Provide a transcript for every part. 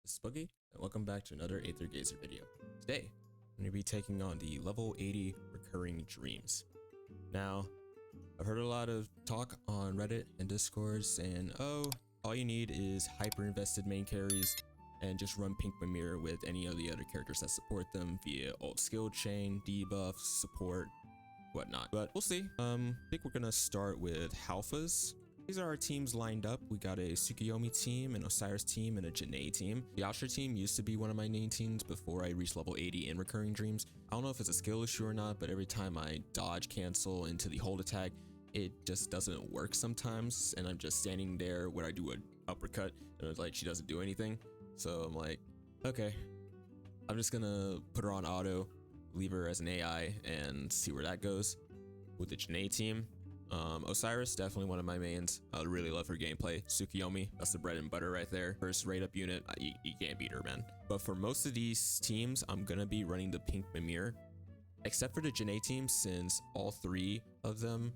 This is Boogie, and welcome back to another Aether Gazer video. Today, I'm going to be taking on the level 80 recurring dreams. Now, I've heard a lot of talk on Reddit and Discord saying, oh, all you need is hyper invested main carries and just run Pink Mimir with any of the other characters that support them via ult skill chain, debuffs, support, whatnot. But we'll see. I think we're going to start with Halfas. These are our teams lined up. We got a Tsukuyomi team, an Osiris team, and a Janae team. The Astra team used to be one of my main teams before I reached level 80 in recurring dreams. I don't know if it's a skill issue or not, but every time I dodge cancel into the hold attack, it just doesn't work sometimes. And I'm just standing there where I do an uppercut and it's like she doesn't do anything. So I'm like, okay, I'm just gonna put her on auto, leave her as an AI and see where that goes. With the Janae team, Osiris, definitely one of my mains. I really love her gameplay. Tsukuyomi, that's the bread and butter right there. First rate up unit, you can't beat her, man. But for most of these teams, I'm gonna be running the Pink Mimir, except for the Janae team, since all three of them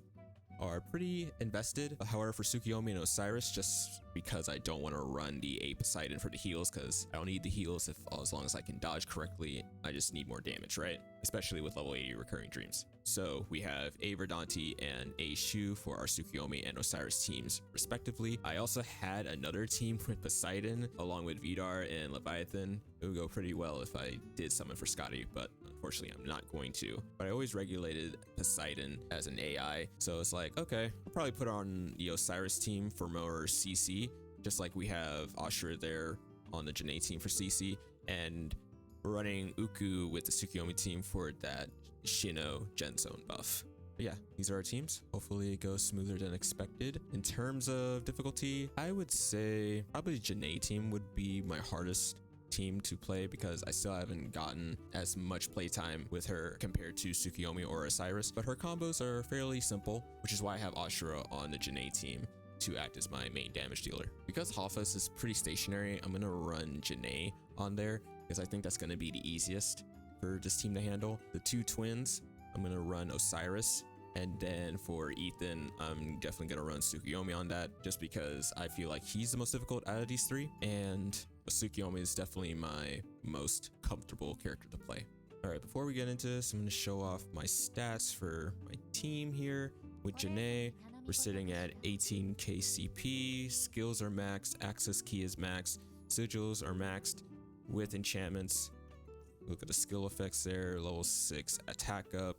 are pretty invested. However, for Tsukuyomi and Osiris, just because I don't want to run the A Poseidon for the heals, because I don't need the heals as long as I can dodge correctly. I just need more damage, right? Especially with level 80 recurring dreams. So we have A Verdante and A Shu for our Tsukuyomi and Osiris teams, respectively. I also had another team with Poseidon, along with Vidar and Leviathan. It would go pretty well if I did summon for Scotty, but unfortunately I'm not going to. But I always regulated Poseidon as an AI, so it's like, okay, I'll probably put on the Osiris team for more CC, just like we have Ashura there on the Janae team for CC, and we're running Uku with the Tsukuyomi team for that Shino Gen Zone buff. But yeah, these are our teams. Hopefully it goes smoother than expected. In terms of difficulty, I would say probably Janae team would be my hardest team to play because I still haven't gotten as much playtime with her compared to Tsukuyomi or Osiris, but her combos are fairly simple, which is why I have Ashura on the Janae team to act as my main damage dealer. Because Halfas is pretty stationary, I'm gonna run Janae on there because I think that's gonna be the easiest for this team to handle. The two twins, I'm gonna run Osiris, and then for Ethan, I'm definitely gonna run Tsukuyomi on that just because I feel like he's the most difficult out of these three, and Tsukuyomi is definitely my most comfortable character to play. All right, before we get into this, I'm gonna show off my stats for my team here. With Janae, we're sitting at 18k CP, skills are maxed, access key is maxed, sigils are maxed with enchantments. Look at the skill effects there, level 6 attack up,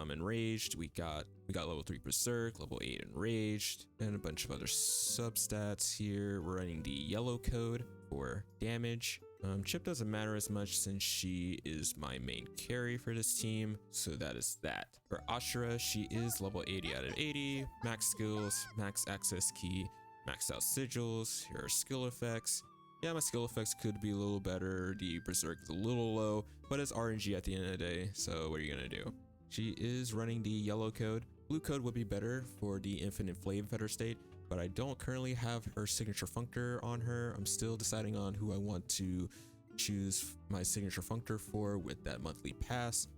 enraged, we got level 3 berserk, level 8 enraged, and a bunch of other substats here. We're running the yellow code for damage. Chip doesn't matter as much since she is my main carry for this team, so that is that. For Ashura, she is level 80 out of 80, max skills, max access key, maxed out sigils. Here are skill effects. Yeah, my skill effects could be a little better. The berserk is a little low, but it's RNG at the end of the day, so what are you gonna do? She is running the yellow code. Blue code would be better for the infinite flame fetter state, but I don't currently have her signature functor on her. I'm still deciding on who I want to choose my signature functor for with that monthly pass,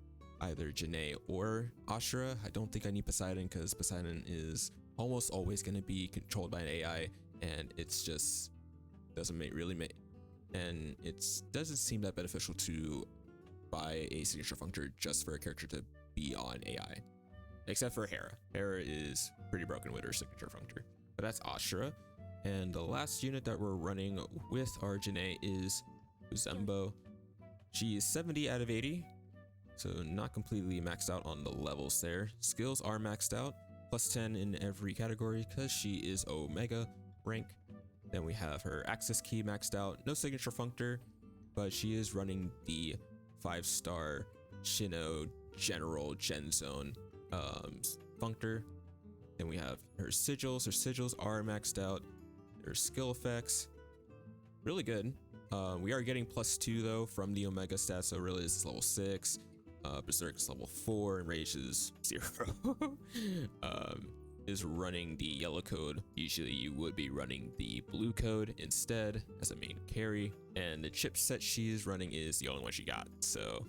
either Janae or Ashura. I don't think I need Poseidon because Poseidon is almost always going to be controlled by an AI, and it's just doesn't really make, and it doesn't seem that beneficial to buy a signature functor just for a character to be on AI, except for Hera. Hera is pretty broken with her signature functor. But that's Ashura, and the last unit that we're running with our Janae is Uzembo. She is 70 out of 80, so not completely maxed out on the levels there. Skills are maxed out, plus 10 in every category because she is Omega rank. Then we have her access key maxed out, no signature functor, but she is running the 5-star Shino General Gen Zone functor. Then we have her sigils. Her sigils are maxed out. Her skill effects, really good. We are getting +2 though from the Omega stats, so really this is level 6. Berserk is level 4, and Rage is 0. Is running the yellow code. Usually you would be running the blue code instead as a main carry, and the chipset she is running is the only one she got, so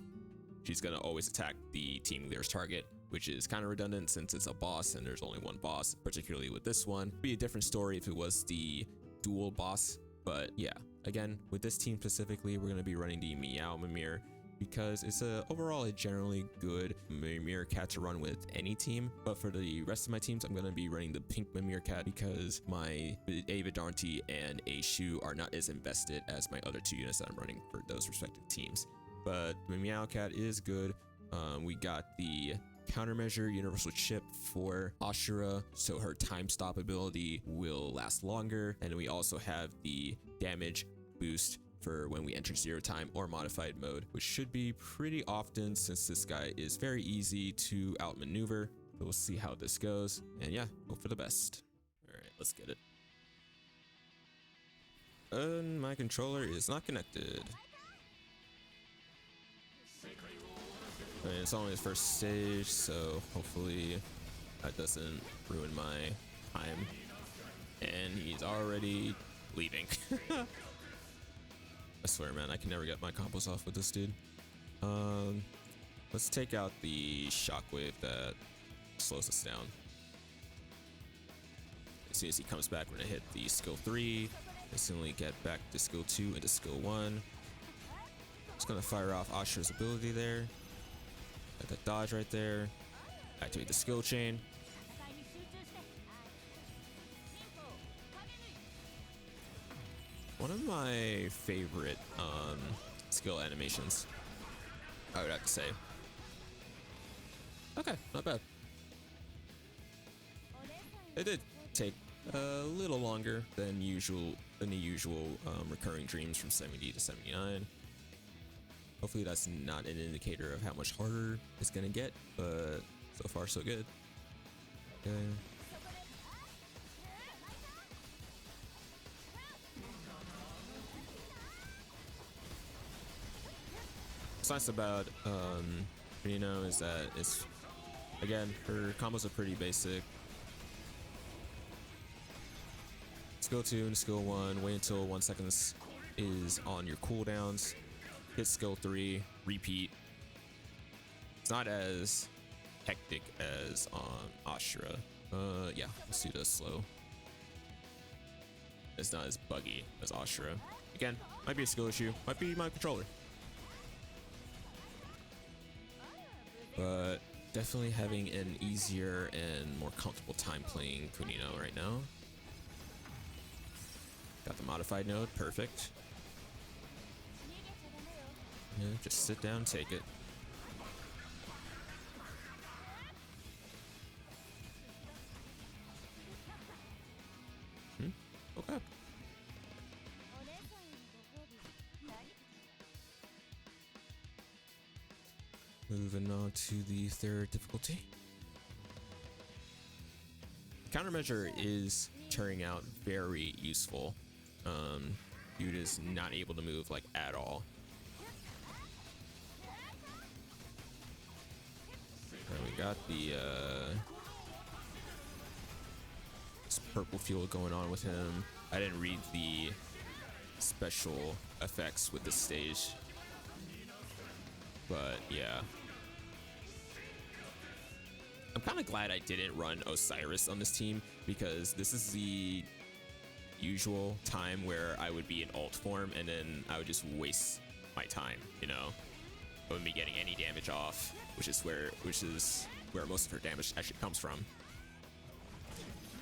she's gonna always attack the team leader's target, which is kind of redundant since it's a boss and there's only one boss, particularly with this one. It'd be a different story if it was the dual boss, but yeah. Again, with this team specifically, we're going to be running the Meow Mimir because it's overall a generally good Mimir cat to run with any team. But for the rest of my teams, I'm going to be running the pink Mimir cat because my Avidanti and Shu are not as invested as my other two units that I'm running for those respective teams. But the Meow cat is good. We got the countermeasure universal chip for Ashura, so her time stop ability will last longer. And we also have the damage boost for when we enter zero time or modified mode, which should be pretty often since this guy is very easy to outmaneuver. So we'll see how this goes, and yeah, hope for the best. All right, let's get it. And my controller is not connected. I mean, it's only his first stage, so hopefully that doesn't ruin my time. And he's already leaving. I swear, man, I can never get my combos off with this dude. Let's take out the shockwave that slows us down. As soon as he comes back, we're gonna hit the skill 3, instantly get back to skill 2 into skill 1. Just gonna fire off Ashura's ability there. Got that dodge right there. Activate the skill chain. One of my favorite skill animations, I would have to say. Okay, not bad. It did take a little longer than the usual recurring dreams from 70 to 79. Hopefully that's not an indicator of how much harder it's gonna get, but so far so good. Okay. What's nice about Reno is that it's, again, her combos are pretty basic. Skill 2 and skill 1, wait until 1 second is on your cooldowns. Hit skill 3, repeat. It's not as hectic as on Ashura. Yeah, let's do this slow. It's not as buggy as Ashura. Again, might be a skill issue, might be my controller. But definitely having an easier and more comfortable time playing Kunino right now. Got the modified node, perfect. Yeah, just sit down, take it. Okay. Moving on to the third difficulty. Countermeasure is turning out very useful. Dude is not able to move like at all. And we got the this purple fuel going on with him. I didn't read the special effects with this stage, but yeah. I'm kind of glad I didn't run Osiris on this team because this is the usual time where I would be in alt form and then I would just waste my time, you know? I wouldn't be getting any damage off, which is where most of her damage actually comes from.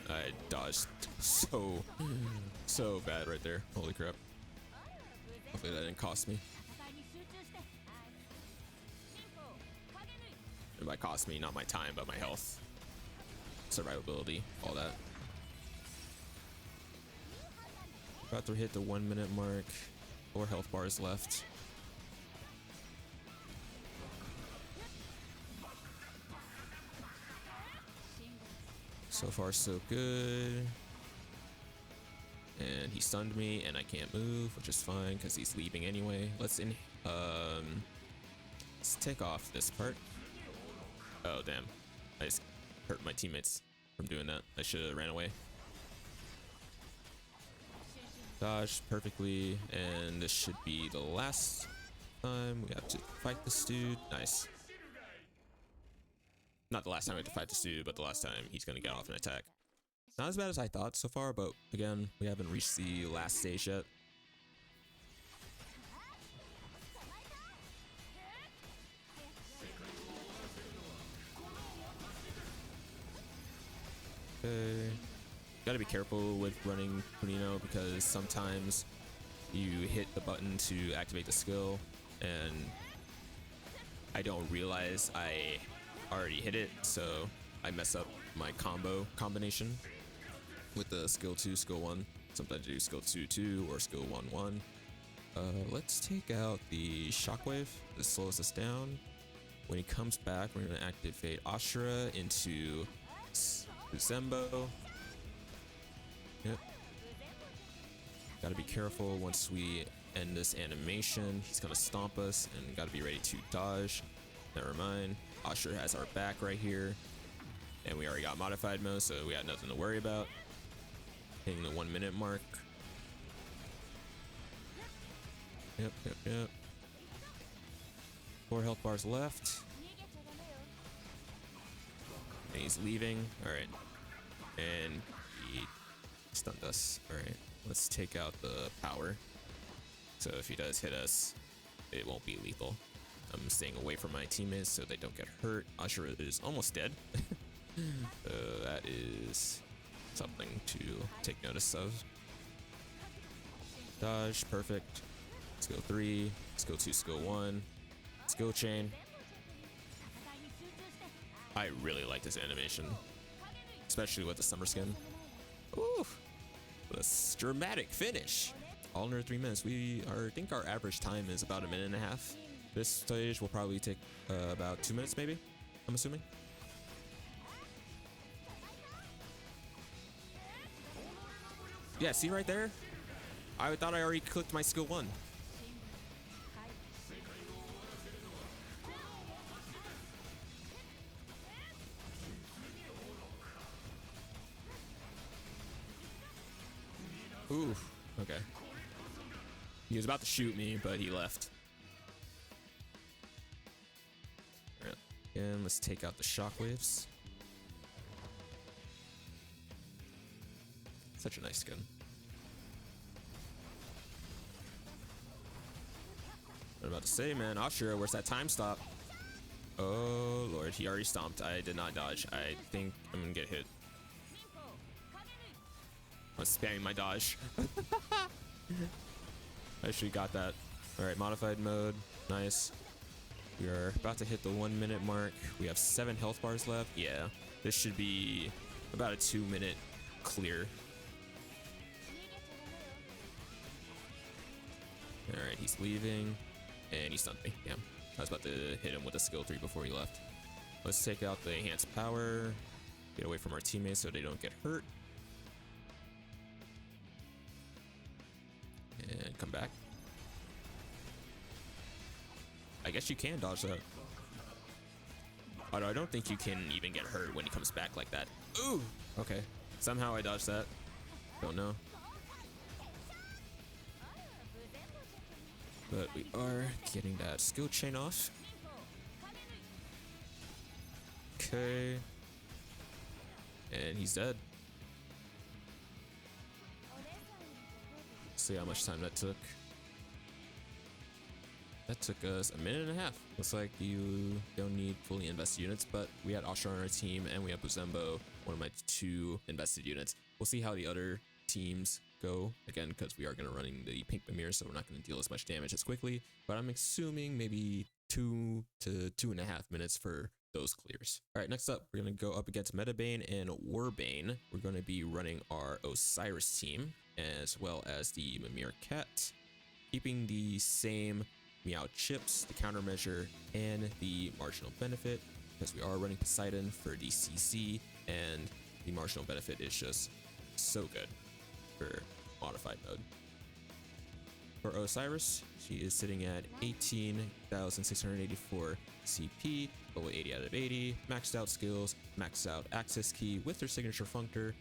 I dodged so bad right there. Holy crap. Hopefully that didn't cost me. And by cost me, not my time, but my health, survivability, all that. About to hit the 1 minute mark. 4 health bars left. So far so good. And he stunned me and I can't move, which is fine because he's leaving anyway. Let's take off this part. Oh damn, I just hurt my teammates from doing that. I should have ran away. Dodged perfectly, and this should be the last time we have to fight this dude. Nice. Not the last time we have to fight this dude, but the last time he's gonna get off an attack. Not as bad as I thought so far, but again, we haven't reached the last stage yet. Gotta be careful with running Kunino because sometimes you hit the button to activate the skill and I don't realize I already hit it, so I mess up my combination with the skill 2, skill 1. Sometimes I do skill 2, 2 or skill 1, 1. Let's take out the shockwave. This slows us down. When he comes back, we're going to activate Ashura into Zembo. Yep. Gotta be careful once we end this animation. He's gonna stomp us and gotta be ready to dodge. Never mind. Ashura has our back right here. And we already got modified mode, so we got nothing to worry about. Hitting the 1 minute mark. Yep. 4 health bars left. And he's leaving. Alright. And he stunned us. Alright. Let's take out the power. So if he does hit us, it won't be lethal. I'm staying away from my teammates so they don't get hurt. Ashura is almost dead. That is something to take notice of. Dodge, perfect. Skill 3, skill 2, skill 1. Skill chain. I really like this animation, especially with the summer skin. Ooh, this dramatic finish. All under 3 minutes. I think our average time is about 1.5 minutes. This stage will probably take about 2 minutes, maybe. I'm assuming. Yeah, see right there? I thought I already clicked my skill 1. Ooh, okay. He was about to shoot me, but he left. Alright, and let's take out the shockwaves. Such a nice skin. What I'm about to say, man. Ashura, where's that time stop? Oh, Lord. He already stomped. I did not dodge. I think I'm gonna get hit. I'm spamming my dodge. I actually got that. Alright, modified mode. Nice. We are about to hit the 1 minute mark. We have 7 health bars left. Yeah, this should be about a 2 minute clear. Alright, he's leaving. And he stunned me. Damn. I was about to hit him with a skill 3 before he left. Let's take out the enhanced power. Get away from our teammates so they don't get hurt. And come back. I guess you can dodge that. Although I don't think you can even get hurt when he comes back like that. Ooh! Okay. Somehow I dodged that. Don't know. But we are getting that skill chain off. Okay. And he's dead. See how much time that took. That took us 1.5 minutes. Looks like you don't need fully invested units, but we had Ashura on our team and we have Buzembo, one of my 2 invested units. We'll see how the other teams go again, because we are going to run in the pink Mimir, so we're not going to deal as much damage as quickly, but I'm assuming maybe 2 to 2.5 minutes for those clears. All right, next up, we're going to go up against Metabane and Warbane. We're going to be running our Osiris team, as well as the Mimir Cat, keeping the same Meow chips, the countermeasure, and the marginal benefit, because we are running Poseidon for the CC, and the marginal benefit is just so good for modified mode. For Osiris, she is sitting at 18,684 CP, level 80 out of 80, maxed out skills, maxed out access key with her signature functor,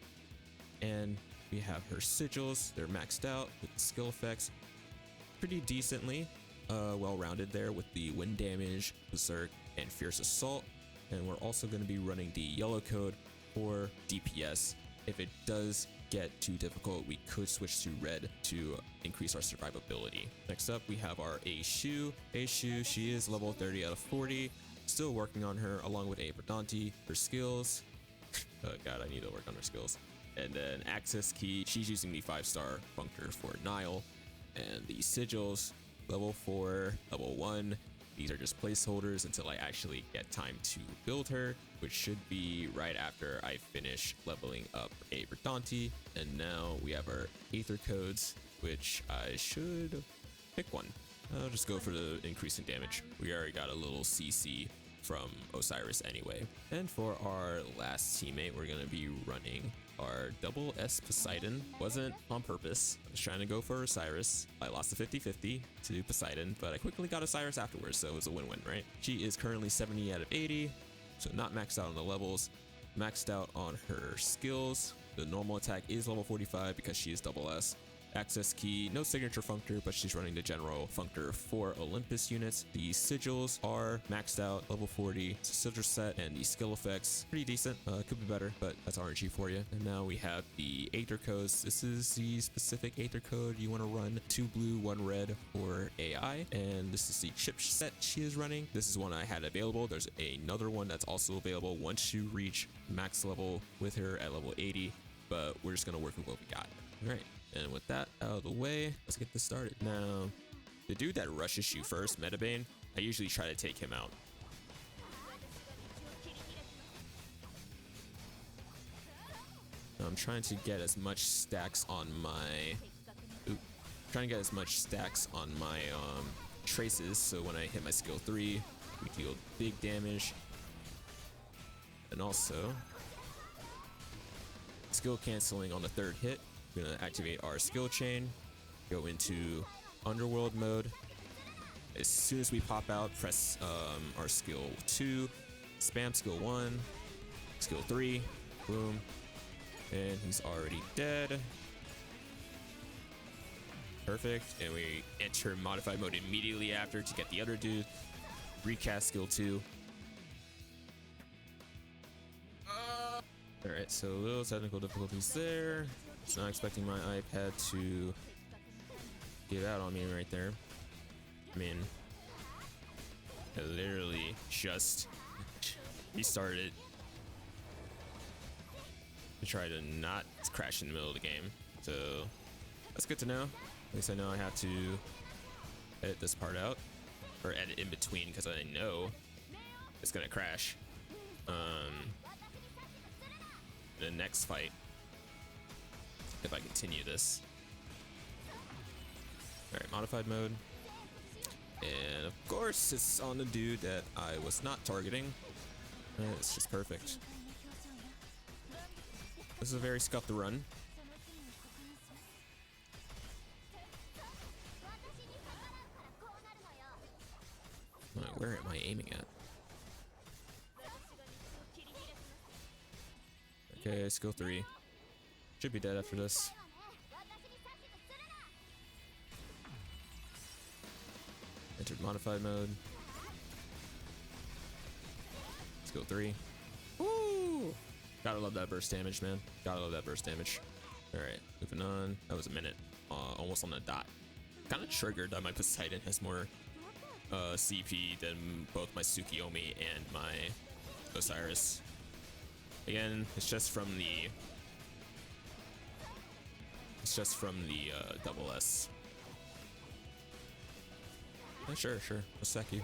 and we have her sigils. They're maxed out with the skill effects pretty decently, well-rounded there with the wind damage, berserk, and fierce assault. And we're also going to be running the yellow code for DPS. If it does get too difficult, we could switch to red to increase our survivability. Next up, we have our Aishu. Aishu, she is level 30 out of 40. Still working on her along with Abradante. Her skills, oh god, I need to work on her skills. And then access key, she's using the 5-star functor for Nile. And the sigils, level 4, level 1. These are just placeholders until I actually get time to build her, which should be right after I finish leveling up a Verdante. And now we have our Aether codes, which I should pick one. I'll just go for the increasing damage. We already got a little CC from Osiris anyway. And for our last teammate, we're gonna be running our double S Poseidon. Wasn't on purpose. I was trying to go for Osiris. I lost a 50-50 to Poseidon, but I quickly got Osiris afterwards, so it was a win-win, right? She is currently 70 out of 80, so not maxed out on the levels, maxed out on her skills. The normal attack is level 45 because she is double S. Access key, no signature functor, but she's running the general functor for Olympus units. The sigils are maxed out, level 40. It's a sigil set, and the skill effects, pretty decent. Could be better, but that's RNG for you. And now we have the Aether codes. This is the specific Aether code you want to run. 2 blue, 1 red for AI. And this is the chip set she is running. This is one I had available. There's another one that's also available once you reach max level with her at level 80, but we're just going to work with what we got. All right. And with that out of the way, let's get this started. Now, the dude that rushes you first, Metabane, I usually try to take him out. I'm trying to get as much stacks on my traces, so when I hit my skill 3, we deal big damage. And also, skill canceling on the 3rd hit. We're gonna activate our skill chain, go into underworld mode. As soon as we pop out, press our skill 2, spam skill 1, skill 3, boom, and he's already dead. Perfect, and we enter modified mode immediately after to get the other dude. Recast skill 2. Alright, so little technical difficulties there. Not expecting my iPad to give out on me right there. I mean, I literally just restarted to try to not crash in the middle of the game. So that's good to know. At least I know I have to edit this part out, or edit in between, because I know it's gonna crash. The next fight, if I continue this. Alright, modified mode. And of course, it's on the dude that I was not targeting. It's just perfect. This is a very scuffed run. Where am I aiming at? Okay, skill 3. Should be dead after this. Entered modified mode. Skill 3. Woo! Gotta love that burst damage, man. Gotta love that burst damage. Alright, moving on. That was a minute. Almost on the dot. Kind of triggered that my Poseidon has more CP than both my Tsukiyomi and my Osiris. Again, it's just from the double S. Yeah, sure. I'll sack you.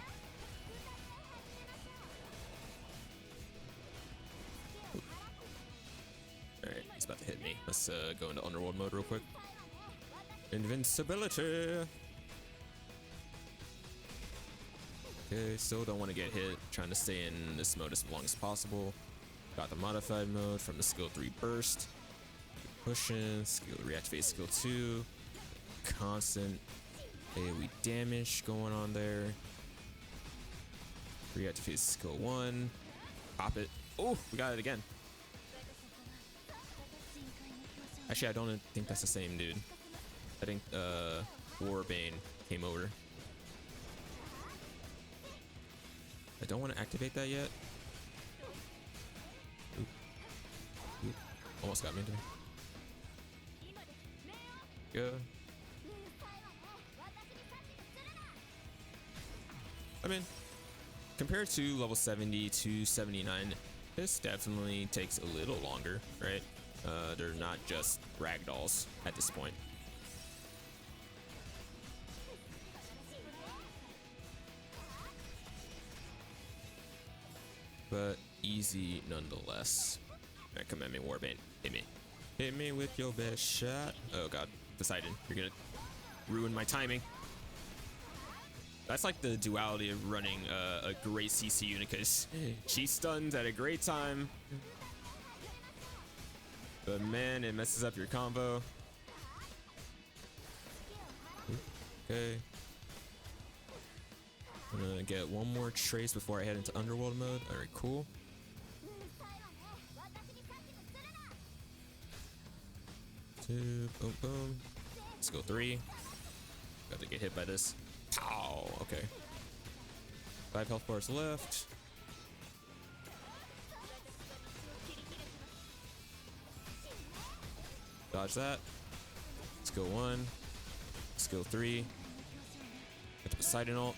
Alright, he's about to hit me. Let's go into underworld mode real quick. Invincibility! Okay, still don't want to get hit. Trying to stay in this mode as long as possible. Got the modified mode from the skill 3 burst. Pushing, skill reactivate skill 2. Constant AoE damage going on there. Reactivate skill 1. Pop it. Oh, we got it again. Actually, I don't think that's the same dude. I think Warbane came over. I don't want to activate that yet. Oop. Almost got me into. Good. I mean, compared to level 70 to 79, this definitely takes a little longer, right? They're not just ragdolls at this point. But easy nonetheless. Alright, come at me, Warbane. Hit me. Hit me with your best shot. Oh god, Poseidon, you're gonna ruin my timing. That's like the duality of running a great CC unit, because she stuns at a great time. But man, it messes up your combo. Okay. I'm gonna get one more trace before I head into underworld mode. Alright, cool. Two, boom, boom. Let's go 3. Got to get hit by this. Ow, okay. 5 health bars left. Dodge that. Let's go 1. Let's go 3. Get the Poseidon ult.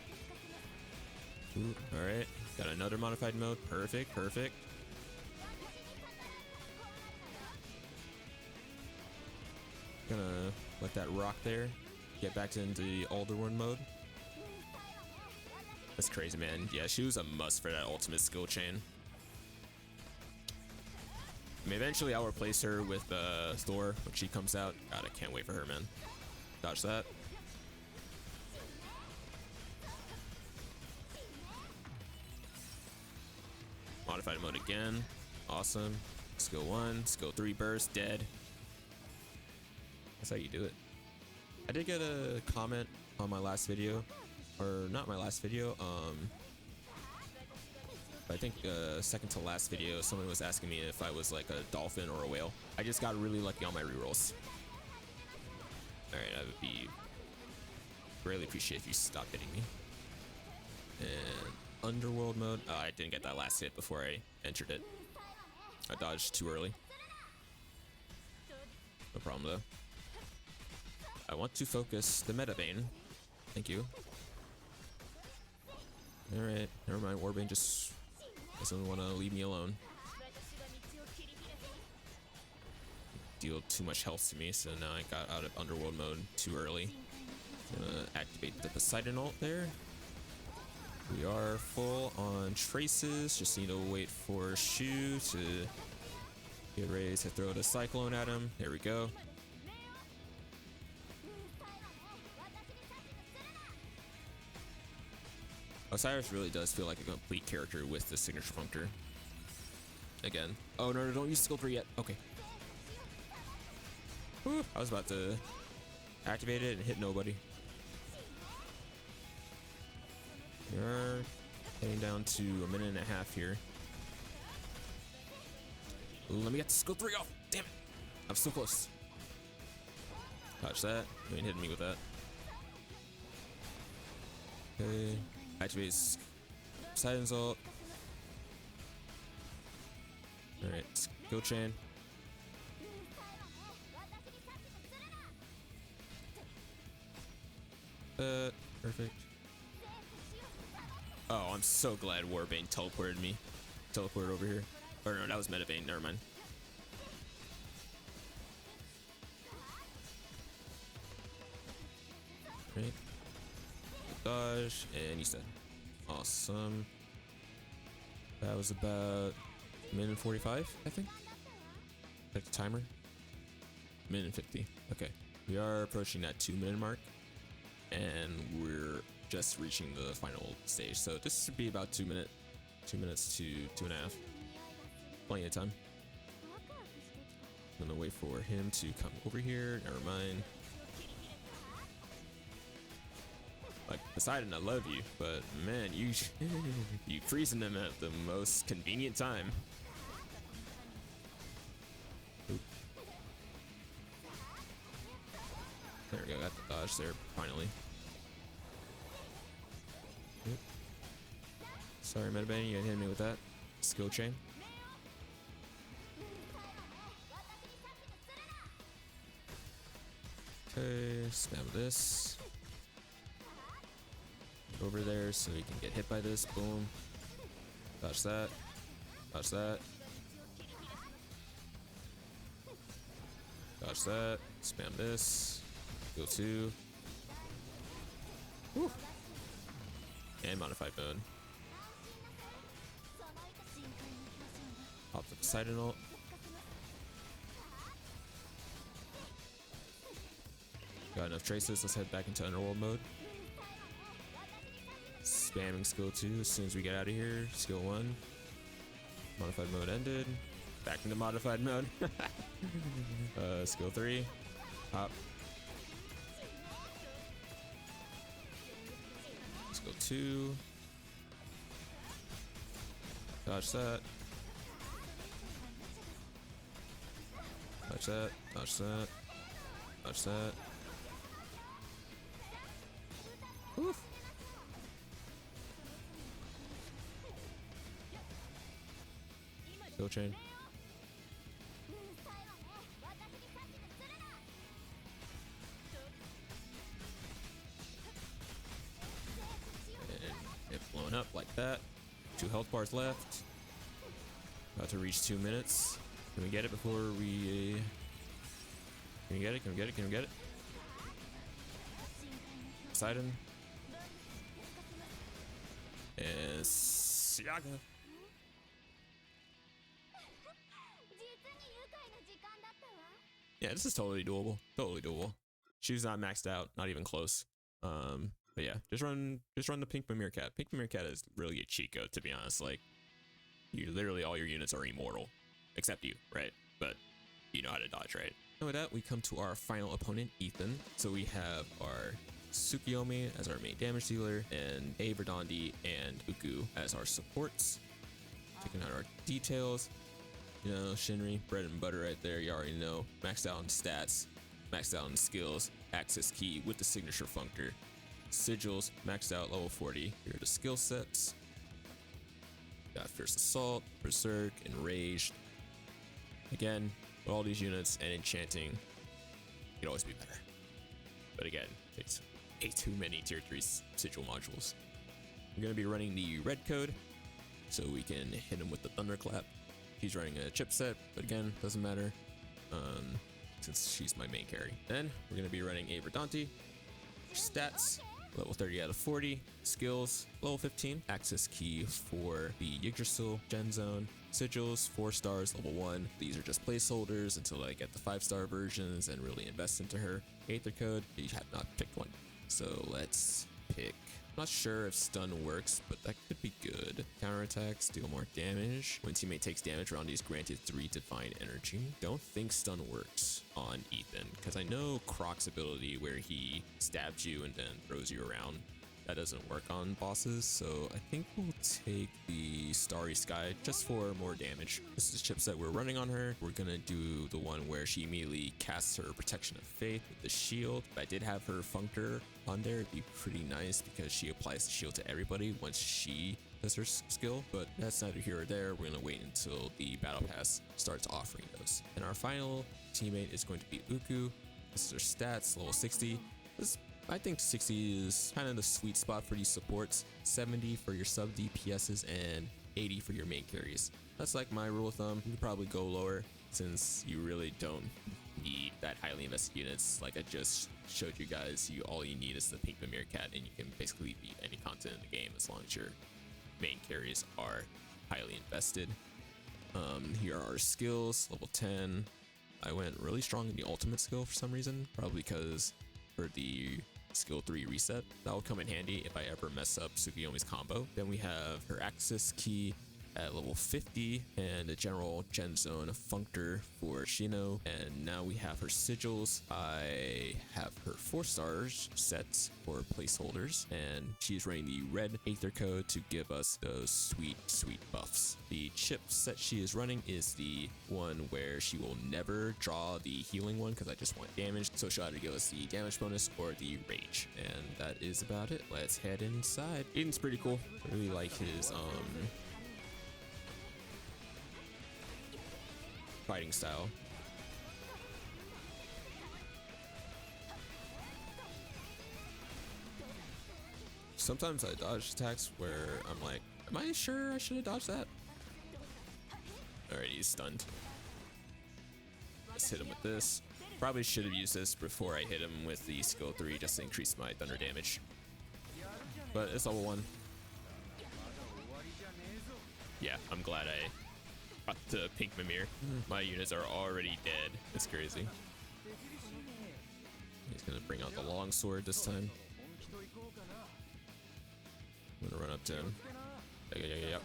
Ooh, alright. Got another modified mode. Perfect, perfect. Gonna let that rock there. Get back into the Alderworld mode. That's crazy, man. Yeah, she was a must for that ultimate skill chain. I mean, eventually I'll replace her with Thor when she comes out. God, I can't wait for her, man. Dodge that. Modified mode again. Awesome. Skill 1, skill 3 burst, dead. That's how you do it. I did get a comment on my last video, or not my last video, I think second to last video, someone was asking me if I was like a dolphin or a whale. I just got really lucky on my rerolls. Alright, I would be greatly appreciate if you stop hitting me. And underworld mode. Oh, I didn't get that last hit before I entered it. I dodged too early. No problem though. I want to focus the Metabane. Thank you. Alright, never mind. Warbane just doesn't want to leave me alone. Deal too much health to me, so now I got out of underworld mode too early. Gonna activate the Poseidon ult there. We are full on traces. Just need to wait for Shu to get ready to throw the Cyclone at him. There we go. Osiris really does feel like a complete character with the signature functor. Again. Oh, no, don't use skill 3 yet. Okay. Whew, I was about to activate it and hit nobody. We are heading down to a minute and a half here. Let me get the skill 3 off. Damn it. I'm so close. Dodge that. You ain't hitting me with that. Okay. Activates Poseidon's ult. Alright, skill chain. Perfect. Oh, I'm so glad Warbane teleported me. Teleported over here. Or no, that was Metabane, never mind. Right. Dodge, and he's dead. Awesome. That was about a minute and 45, I think. Check the timer. Minute and 50. Okay. We are approaching that 2-minute mark. And we're just reaching the final stage. So this should be about 2 minutes to 2.5. Plenty of time. I'm gonna wait for him to come over here. Never mind. Like, Poseidon, I love you, but man, you freezing them at the most convenient time. Oop. There we go, got the dodge there, finally. Oop. Sorry, Metabane, you hit me with that skill chain. Okay, spam this. Over there so we can get hit by this. Boom. Dodge that. Dodge that. Dodge that. Spam this. Skill 2. Woo. And modified mode. Pops up Poseidon ult. Got enough traces. Let's head back into underworld mode. Spamming skill 2 as soon as we get out of here. Skill 1. Modified mode ended. Back into modified mode. Skill 3. Hop. Skill 2. Dodge that. Dodge that. Dodge that. Dodge that. Oof. Skill chain. And it blown up like that. 2 health bars left. About to reach 2 minutes. Can we get it before we... Can we get it? Can we get it? Can we get it? Poseidon. And Siaga. Yeah, this is totally doable. Totally doable. She's not maxed out, not even close. But yeah, just run the pink Mimir Cat. Pink Mimir Cat is really a cheat code, to be honest. Like, you literally all your units are immortal, except you, right? But you know how to dodge, right? And with that, we come to our final opponent, Ethan. So we have our Tsukiyomi as our main damage dealer, and A Verdandi and Uku as our supports. Checking out our details. You know, Shinri, bread and butter right there. You already know. Maxed out on stats, maxed out on skills, access key with the signature functor. Sigils, maxed out level 40. Here are the skill sets. Got Fierce Assault, Berserk, Enraged. Again, with all these units and enchanting, you'd always be better. But again, it's way too many tier 3 sigil modules. We're going to be running the red code, so we can hit him with the Thunderclap. He's running a chipset, but again, doesn't matter, since she's my main carry. Then we're going to be running a Verdandi. Stats, level 30 out of 40. Skills, level 15. Access key for the Yggdrasil Gen Zone. Sigils, 4 stars, level 1. These are just placeholders until I get the 5-star versions and really invest into her. Aether code, you have not picked one. So let's pick. I'm not sure if stun works, but that could be good. Counterattacks, deal more damage. When teammate takes damage, round is granted 3 divine energy. Don't think stun works on Ethan, because I know Croc's ability where he stabs you and then throws you around, that doesn't work on bosses, so I think we'll take the Starry Sky just for more damage. This is the chipset we're running on her. We're gonna do the one where she immediately casts her Protection of Faith with the shield. If I did have her Functor on there, it'd be pretty nice because she applies the shield to everybody once she does her skill, but that's neither here or there. We're gonna wait until the Battle Pass starts offering those. And our final teammate is going to be Uku. This is her stats, level 60. I think 60 is kind of the sweet spot for these supports. 70 for your sub DPSs and 80 for your main carries. That's like my rule of thumb. You could probably go lower since you really don't need that highly invested units. Like I just showed you guys, all you need is the pink Mimir Cat and you can basically beat any content in the game as long as your main carries are highly invested. Here are our skills, level 10. I went really strong in the ultimate skill for some reason, probably because for the skill 3 reset. That will come in handy if I ever mess up Tsukiyomi's combo. Then we have her access key at level 50 and a general Gen Zone Functor for Shino. And now we have her sigils. I have her 4 stars sets for placeholders, and she's running the red Aether code to give us those sweet buffs. The chip set she is running is the one where she will never draw the healing one because I just want damage, so she'll either give us the damage bonus or the rage. And that is about it. Let's head inside. Aiden's pretty cool. I really like his fighting style. Sometimes I dodge attacks where I'm like, am I sure I should have dodged that? Alright, he's stunned. Let's hit him with this. Probably should have used this before I hit him with the skill 3 just to increase my thunder damage. But it's level 1. Yeah, I'm glad I got the pink Mimir. My units are already dead. It's crazy. He's gonna bring out the longsword this time. I'm gonna run up to him. Yeah.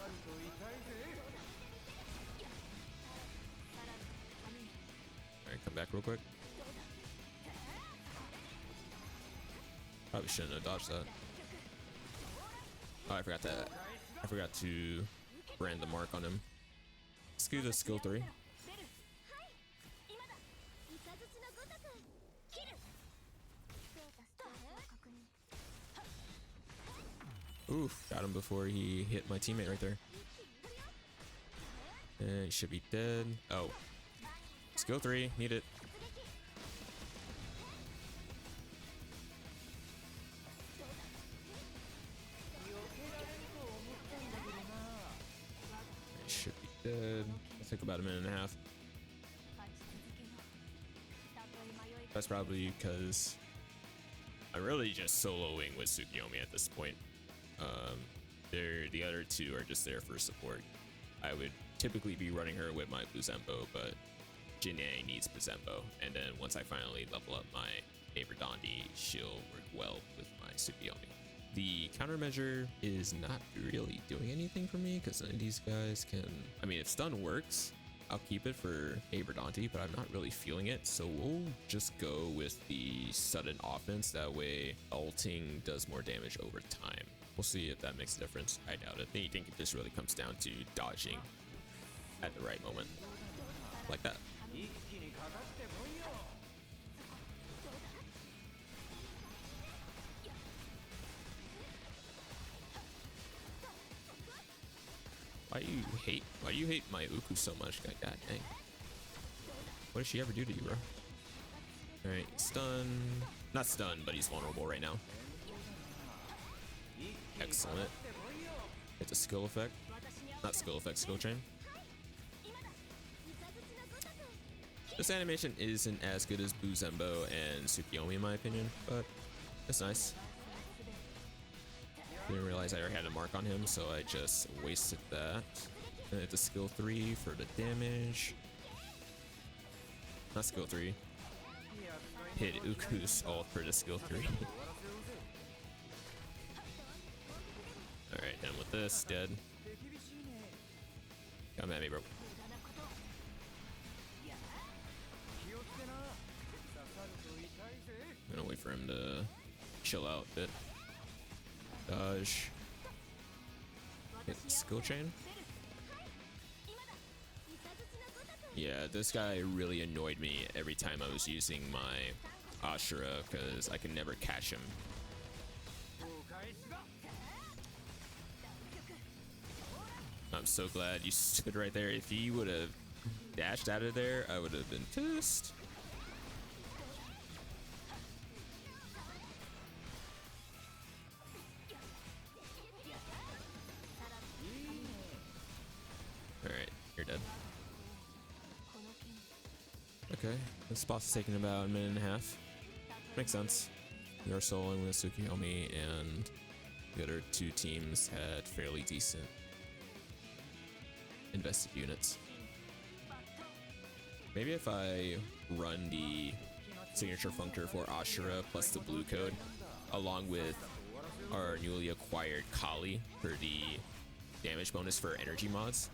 Alright, come back real quick. Probably shouldn't have dodged that. Oh, I forgot that. I forgot to brand the mark on him. Let's do the skill 3. Oof, got him before he hit my teammate right there. And he should be dead. Oh. Skill 3, need it. He should be dead. It'll take about a minute and a half. That's probably because I'm really just soloing with Tsukiyomi at this point. The other two are just there for support. I would typically be running her with my Buzembo, but Jinae needs Buzembo, and then once I finally level up my Aberdandi, she'll work well with my Tsukiyomi. The countermeasure is not really doing anything for me because none of these guys can. I mean, if stun works, I'll keep it for Aberdandi, but I'm not really feeling it, so we'll just go with the sudden offense. That way, ulting does more damage over time. We'll see if that makes a difference. I doubt it. I think it just really comes down to dodging at the right moment, like that. Why do you hate my Uku so much? God dang. What did she ever do to you, bro? Alright, stun. Not stun, but he's vulnerable right now. Excellent. It's a skill effect. Not skill effect, skill chain. This animation isn't as good as Buzembo and Tsukiyomi in my opinion, but it's nice. Didn't realize I already had a mark on him, so I just wasted that. And it's a skill 3 for the damage. Not skill 3. Hit Uku's ult for the skill 3. Alright, done with this. Dead. Come at me, bro. I'm gonna wait for him to chill out a bit. Dodge. Hit skill chain. Yeah, this guy really annoyed me every time I was using my Ashura because I could never catch him. I'm so glad you stood right there. If he would have dashed out of there, I would have been pissed. Alright, you're dead. Okay, this spot's taking about a minute and a half. Makes sense. We are soloing with Tsukiyomi, and the other two teams had fairly decent invested units. Maybe if I run the signature functor for Ashura plus the blue code, along with our newly acquired Kali for the damage bonus for energy mods,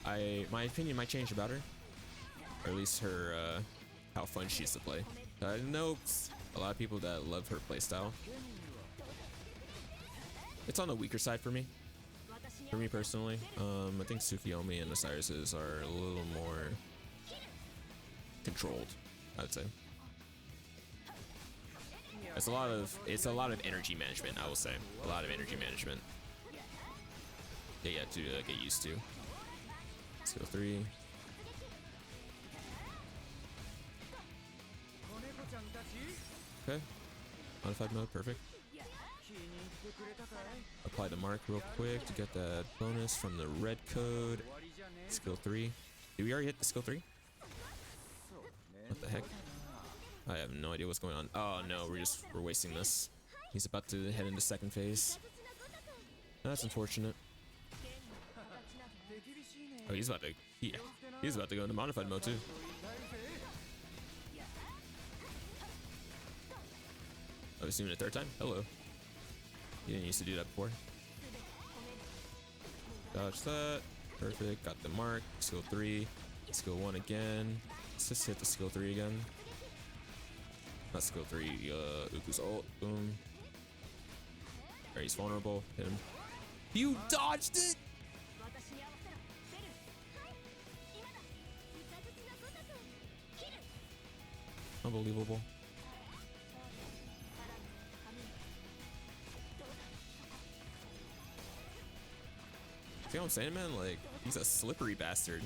my opinion might change about her, or at least her how fun she is to play. I know a lot of people that love her playstyle. It's on the weaker side for me. For me personally, I think Tsukiyomi and Osiris's are a little more controlled, I'd say. It's a lot of energy management, I will say. A lot of energy management that you have to get used to. Skill 3. Okay. Modified mode, perfect. Apply the mark real quick to get that bonus from the red code. Skill 3. Did we already hit the skill 3? What the heck? I have no idea what's going on. Oh no, we're wasting this. He's about to head into second phase. That's unfortunate. Oh, he's about to go into modified mode too. Oh, he's doing it a third time? Hello. He didn't used to do that before. Dodge that. Perfect. Got the mark. Skill 3. Skill 1 again. Let's just hit the skill 3 again. Not skill 3. Uku's ult. Boom. Alright, he's vulnerable. Hit him. You dodged it! Unbelievable. See what I'm saying, man? Like, he's a slippery bastard.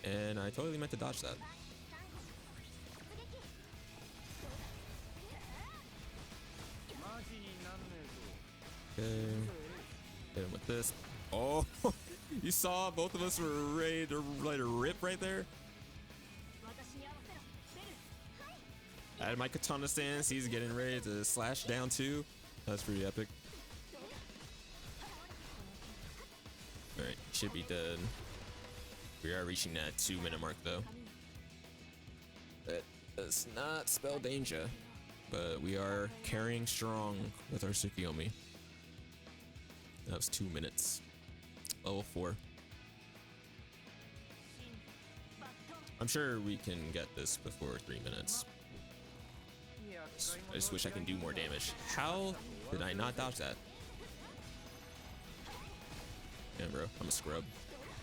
And I totally meant to dodge that. Okay. Hit him with this. Oh, you saw both of us were ready to let it rip right there. At my katana stance, he's getting ready to slash down too. That's pretty epic. Alright, should be dead. We are reaching that 2-minute mark though. That does not spell danger, but we are carrying strong with our Tsukiyomi. That was 2 minutes. Level 4. I'm sure we can get this before 3 minutes. I just wish I can do more damage. How did I not dodge that? Yeah, bro, I'm a scrub.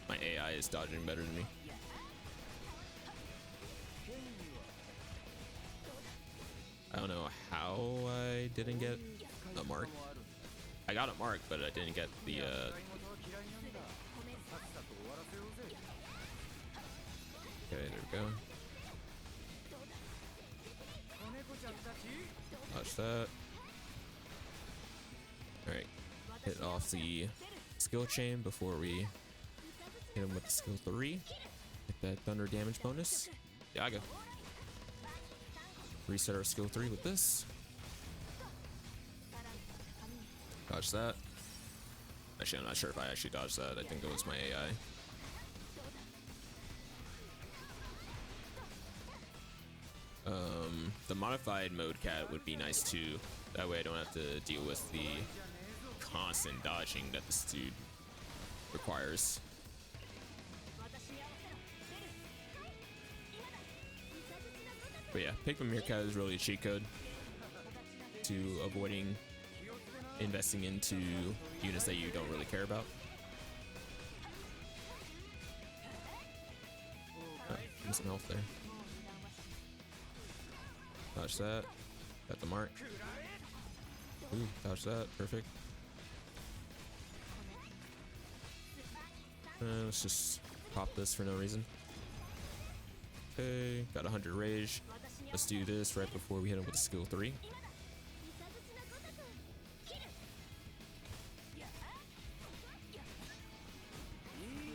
My AI is dodging better than me. I don't know how I didn't get a mark. I got a mark, but I didn't get the Okay, there we go. Watch that. Alright. Hit off the skill chain before we hit him with the skill 3. Get that thunder damage bonus. Yaga. Reset our skill 3 with this. Dodge that. Actually, I'm not sure if I actually dodged that. I think it was my AI. The modified mode cat would be nice too. That way I don't have to deal with the constant dodging that this dude requires. But yeah, Pigma Meerkat is really a cheat code to avoiding investing into units that you don't really care about. Oh, some health there. Dodge that. Got the mark. Ooh, dodge that. Perfect. Let's just pop this for no reason. Okay, got 100 rage. Let's do this right before we hit him with the skill 3.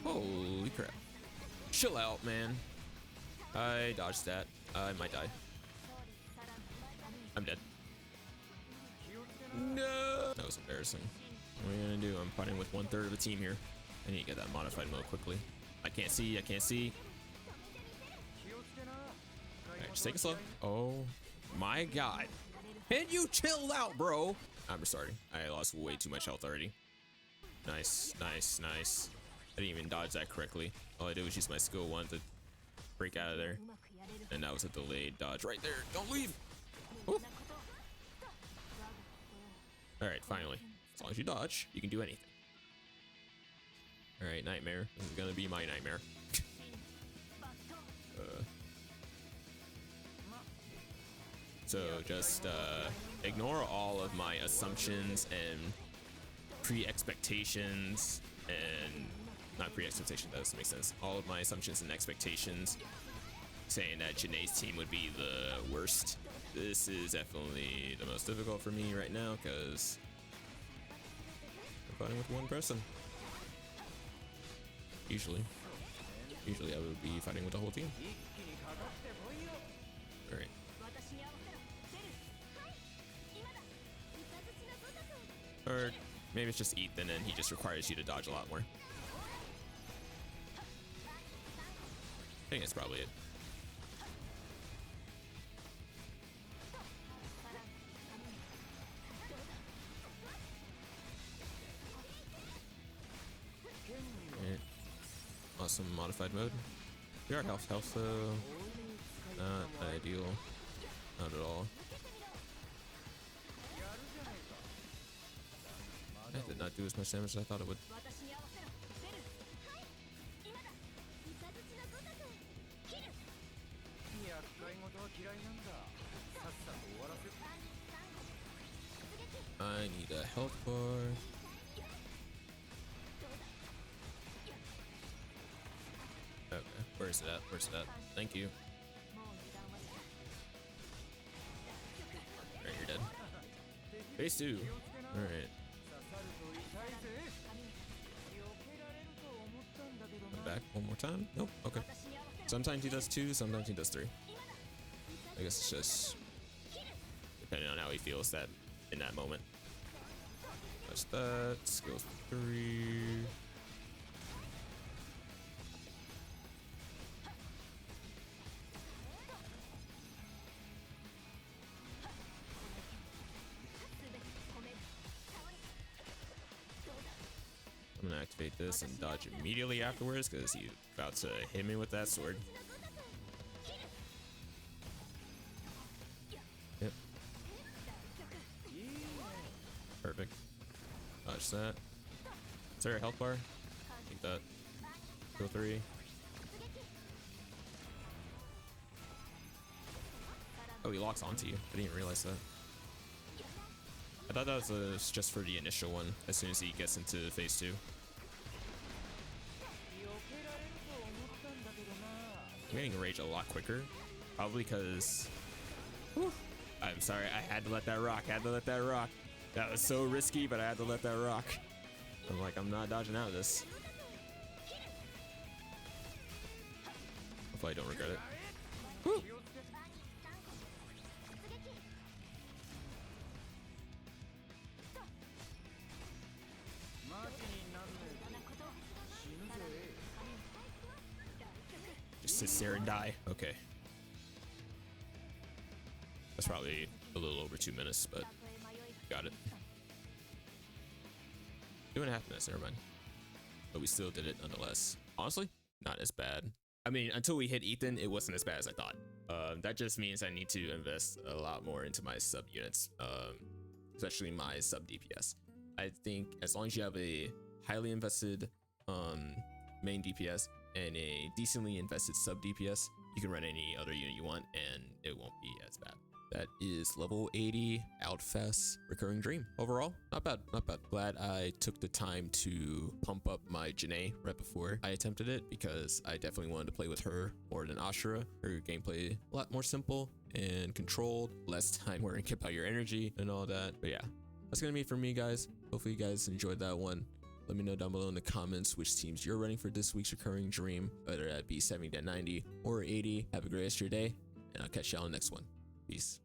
Holy crap. Chill out, man. I dodged that. I might die. I'm dead. No! That was embarrassing. What are you gonna do? I'm fighting with 1/3 of the team here. I need to get that modified mode quickly. I can't see. I can't see. Alright, just take it slow. Oh my god. Can you chill out, bro? I'm restarting. I lost way too much health already. Nice, nice, nice. I didn't even dodge that correctly. All I did was use my skill 1 to break out of there. And that was a delayed dodge right there. Don't leave! Alright, finally. As long as you dodge, you can do anything. Alright, nightmare. This is gonna be my nightmare. So just ignore all of my assumptions and pre-expectations and not pre-expectations, that doesn't make sense. All of my assumptions and expectations saying that Janae's team would be the worst. This is definitely the most difficult for me right now because I'm fighting with one person. Usually. Usually I would be fighting with the whole team. Alright. Or maybe it's just Ethan and he just requires you to dodge a lot more. I think that's probably it. Alright. Awesome modified mode. We are health, not ideal. Not at all. That did not do as much damage as I thought it would. I need a health bar. Okay, where is it at? Where's it at? Thank you. Alright, you're dead. Phase 2. Alright. Come back one more time? Nope, okay. Sometimes he does 2, sometimes he does 3. I guess it's just depending on how he feels that in that moment. That's that. Skills 3. I'm gonna activate this and dodge immediately afterwards because he's about to hit me with that sword. Yep. Perfect. Dodge that. Is there a health bar? Take that. Go 3. Oh, he locks onto you. I didn't realize that. I thought that was just for the initial one, as soon as he gets into phase 2. I'm getting rage a lot quicker, probably because... I'm sorry, I had to let that rock, That was so risky, but I had to let that rock. I'm like, I'm not dodging out of this. Hopefully I don't regret it. Woo! Just sit there and die. Okay. That's probably a little over 2 minutes, but got it. 2.5 minutes, never mind. But we still did it nonetheless. Honestly, not as bad. I mean, until we hit Ethan, it wasn't as bad as I thought. That just means I need to invest a lot more into my sub units, especially my sub DPS. I think as long as you have a highly invested main DPS and a decently invested sub DPS, you can run any other unit you want and it won't be as bad. That is level 80 Outfest Recurring Dream. Overall, not bad, not bad. Glad I took the time to pump up my Janae right before I attempted it because I definitely wanted to play with her more than Ashura. Her gameplay a lot more simple and controlled, less time worrying about your energy and all that. But yeah, that's gonna be it for me, guys. Hopefully you guys enjoyed that one. Let me know down below in the comments which teams you're running for this week's Recurring Dream, whether that be 70 to 90 or 80. Have a great rest of your day, and I'll catch y'all on the next one. Peace.